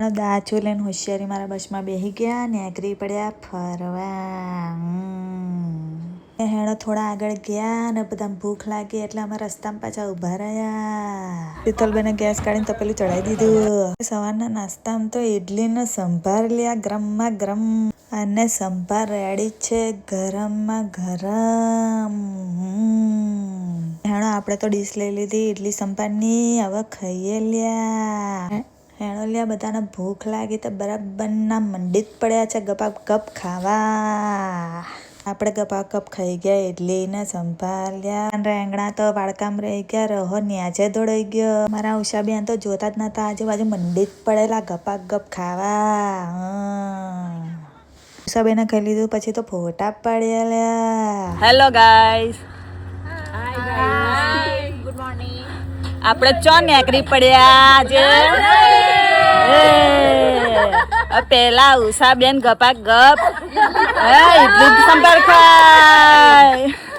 દાચુ લઈને હોશિયારી મારા બસમાં બેસી ગયા ને એગ્રી પડ્યા ફરવા. હેણો થોડા આગળ ગયા ને બધા ભૂખ લાગી એટલે અમે રસ્તામાં પાછા ઉભા રહ્યા. શીતલબેને ગેસ કાઢીને તપેલું ચડાવી દીધું. સવારના નાસ્તામાં તો ઇડલી નો સંભાર લ્યા ગરમમાં ગરમ, અને સંભાર રેડી છે ગરમમાં ગરમ. હેણો આપણે તો ડીશ લઈ લીધી ઇડલી સંભારની, હવે ખાઈએ લ્યા. હેણો લ્યા બધાને ભૂખ લાગી તો બરાબરના મંડી જ પડ્યા છે ગપાપ ગપ ખાવા. આપણે ગપાપ ગપ ખાઈ ગયા ઇડલી ને સંભાર લ્યા. રેંગણા તો વાડકામ રહી ગયા, રહો ન્યાજે દોડાઈ ગયો. મારા ઉષાબેન તો જોતા જ નતા, આજુબાજુ મંડી જ પડેલા ગપાપ ગપ ખાવા. ઉષાબેને ખાઈ લીધું પછી તો ફોટા પાડ્યા લ્યા. Hello guys, good morning. આપણે ચો નેકરી પડ્યા આજે. પેલા ઉષાબેન ગપા ગપ ઇડલી સંભાર ખા.